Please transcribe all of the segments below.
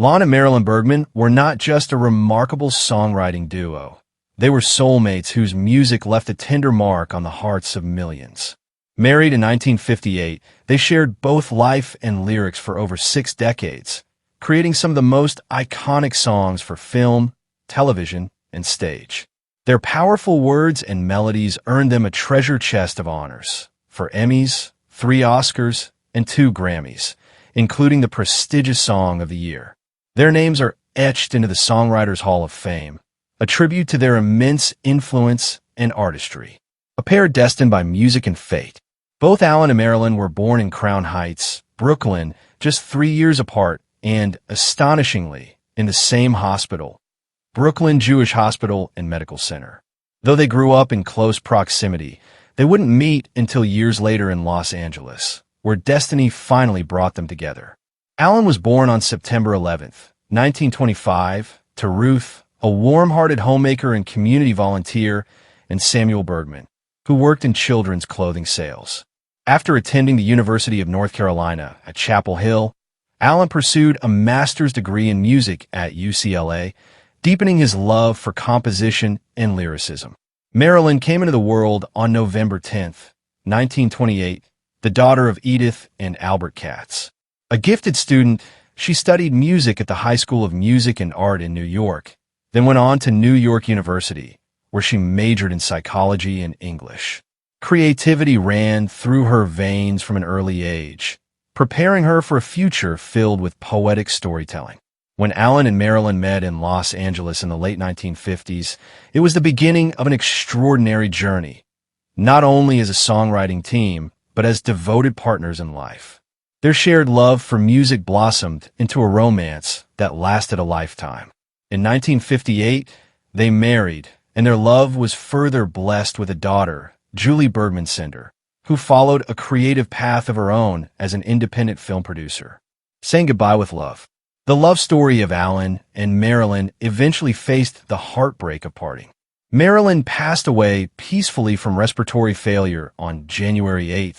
Lon and Marilyn Bergman were not just a remarkable songwriting duo. They were soulmates whose music left a tender mark on the hearts of millions. Married in 1958, they shared both life and lyrics for over 6 decades, creating some of the most iconic songs for film, television, and stage. Their powerful words and melodies earned them a treasure chest of honors, 4 Emmys, 3 Oscars, and 2 Grammys, including the prestigious Song of the Year. Their names are etched into the Songwriters Hall of Fame, a tribute to their immense influence and artistry. A pair destined by music and fate. Both Alan and Marilyn were born in Crown Heights, Brooklyn, just 3 years apart, and, astonishingly, in the same hospital, Brooklyn Jewish Hospital and Medical Center. Though they grew up in close proximity, they wouldn't meet until years later in Los Angeles, where destiny finally brought them together. Alan was born on September 11th, 1925, to Ruth, a warm-hearted homemaker and community volunteer, and Samuel Bergman, who worked in children's clothing sales. After attending the University of North Carolina at Chapel Hill, Alan pursued a master's degree in music at UCLA, deepening his love for composition and lyricism. Marilyn came into the world on November 10th, 1928, the daughter of Edith and Albert Katz. A gifted student, she studied music at the High School of Music and Art in New York, then went on to New York University, where she majored in psychology and English. Creativity ran through her veins from an early age, preparing her for a future filled with poetic storytelling. When Alan and Marilyn met in Los Angeles in the late 1950s, it was the beginning of an extraordinary journey, not only as a songwriting team, but as devoted partners in life. Their shared love for music blossomed into a romance that lasted a lifetime. In 1958, they married, and their love was further blessed with a daughter, Julie Bergman Cinder, who followed a creative path of her own as an independent film producer. Saying goodbye with love. The love story of Alan and Marilyn eventually faced the heartbreak of parting. Marilyn passed away peacefully from respiratory failure on January 8,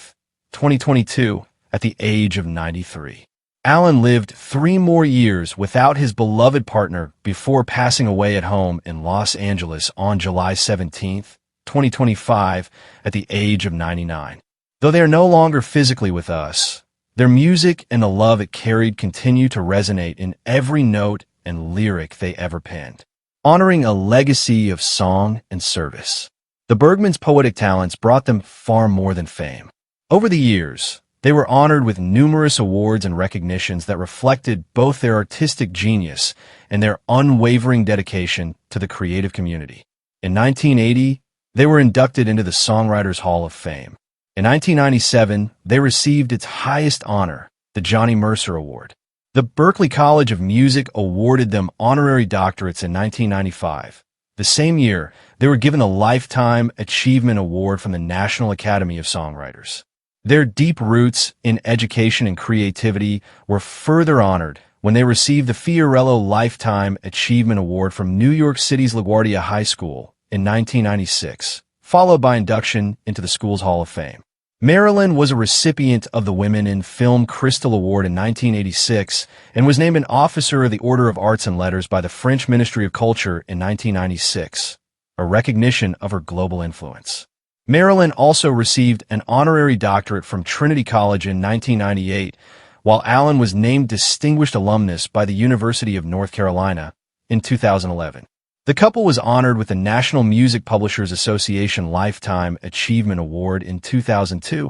2022, at the age of 93. Alan lived 3 more years without his beloved partner before passing away at home in Los Angeles on July 17, 2025, at the age of 99. Though they are no longer physically with us, their music and the love it carried continue to resonate in every note and lyric they ever penned, honoring a legacy of song and service. The Bergmans' poetic talents brought them far more than fame. Over the years, they were honored with numerous awards and recognitions that reflected both their artistic genius and their unwavering dedication to the creative community. In 1980, they were inducted into the Songwriters Hall of Fame. In 1997, they received its highest honor, the Johnny Mercer Award. The Berklee College of Music awarded them honorary doctorates in 1995. The same year, they were given a Lifetime Achievement Award from the National Academy of Songwriters. Their deep roots in education and creativity were further honored when they received the Fiorello Lifetime Achievement Award from New York City's LaGuardia High School in 1996, followed by induction into the school's Hall of Fame. Marilyn was a recipient of the Women in Film Crystal Award in 1986 and was named an Officer of the Order of Arts and Letters by the French Ministry of Culture in 1996, a recognition of her global influence. Marilyn also received an honorary doctorate from Trinity College in 1998, while Alan was named Distinguished Alumnus by the University of North Carolina in 2011. The couple was honored with the National Music Publishers Association Lifetime Achievement Award in 2002,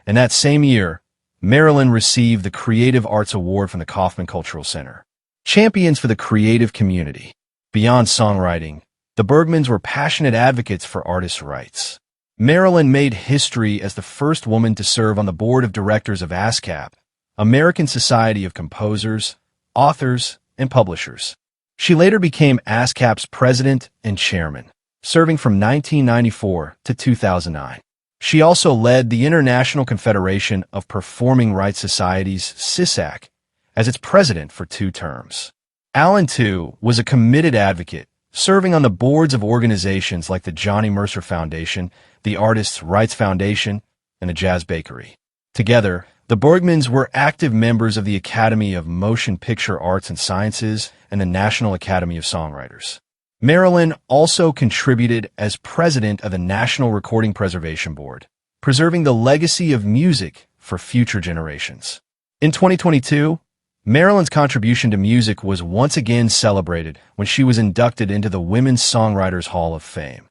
and that same year, Marilyn received the Creative Arts Award from the Kaufman Cultural Center. Champions for the creative community. Beyond songwriting, the Bergmans were passionate advocates for artists' rights. Marilyn made history as the first woman to serve on the board of directors of ASCAP, American Society of Composers, Authors, and Publishers. She later became ASCAP's president and chairman, serving from 1994 to 2009. She also led the International Confederation of Performing Rights Societies, SISAC, as its president for 2 terms. Alan, too, was a committed advocate, serving on the boards of organizations like the Johnny Mercer Foundation, the Artists' Rights Foundation, and the Jazz Bakery. Together, The Bergmans were active members of the Academy of Motion Picture Arts and Sciences and the National Academy of Songwriters. Marilyn also contributed as president of the National Recording Preservation Board, preserving the legacy of music for future generations. In 2022, Marilyn's contribution to music was once again celebrated when she was inducted into the Women's Songwriters Hall of Fame,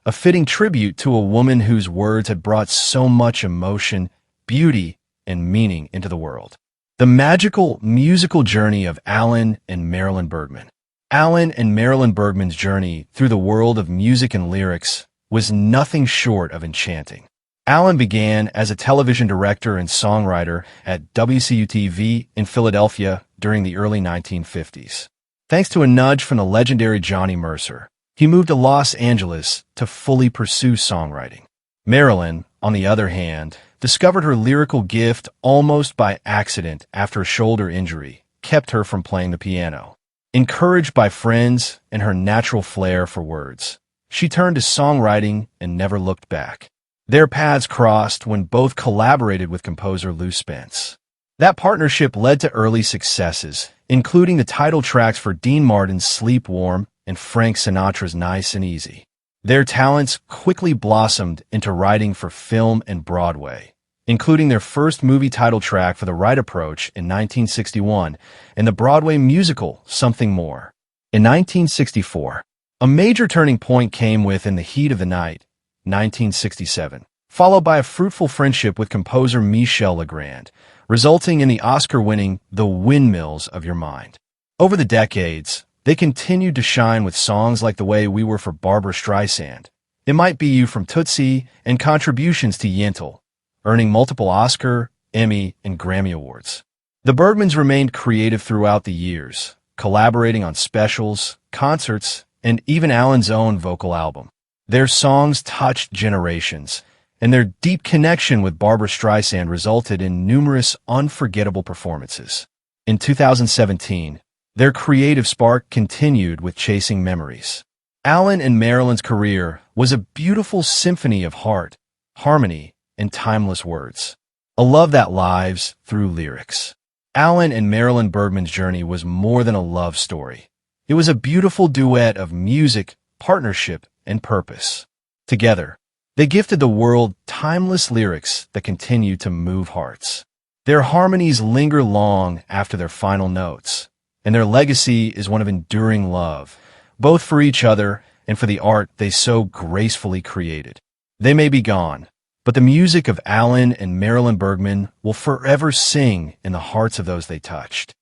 a fitting tribute to a woman whose words had brought so much emotion, beauty, and meaning into the world. The magical musical journey of Alan and Marilyn Bergman. Alan and Marilyn Bergman's journey through the world of music and lyrics was nothing short of enchanting. Alan began as a television director and songwriter at WCUTV in Philadelphia during the early 1950s. Thanks to a nudge from the legendary Johnny Mercer, he moved to Los Angeles to fully pursue songwriting. Marilyn, on the other hand, discovered her lyrical gift almost by accident after a shoulder injury kept her from playing the piano. Encouraged by friends and her natural flair for words, she turned to songwriting and never looked back. Their paths crossed when both collaborated with composer Lou Spence. That partnership led to early successes, including the title tracks for Dean Martin's Sleep Warm and Frank Sinatra's Nice and Easy. Their talents quickly blossomed into writing for film and Broadway, including their first movie title track for The Right Approach in 1961 and the Broadway musical Something More. In 1964, a major turning point came with In the Heat of the Night, 1967, followed by a fruitful friendship with composer Michel Legrand, resulting in the Oscar-winning The Windmills of Your Mind. Over the decades, they continued to shine with songs like The Way We Were for Barbra Streisand, It Might Be You from Tootsie, and contributions to Yentl, earning multiple Oscar, Emmy, and Grammy Awards. The Bergmans remained creative throughout the years, collaborating on specials, concerts, and even Alan's own vocal album. Their songs touched generations, and their deep connection with Barbra Streisand resulted in numerous unforgettable performances. In 2017, their creative spark continued with Chasing Memories. Alan and Marilyn's career was a beautiful symphony of heart, harmony, and timeless words. A love that lives through lyrics. Alan and Marilyn Bergman's journey was more than a love story. It was a beautiful duet of music, partnership, and purpose. Together, they gifted the world timeless lyrics that continue to move hearts. Their harmonies linger long after their final notes, and their legacy is one of enduring love, both for each other and for the art they so gracefully created. They may be gone, but the music of Alan and Marilyn Bergman will forever sing in the hearts of those they touched.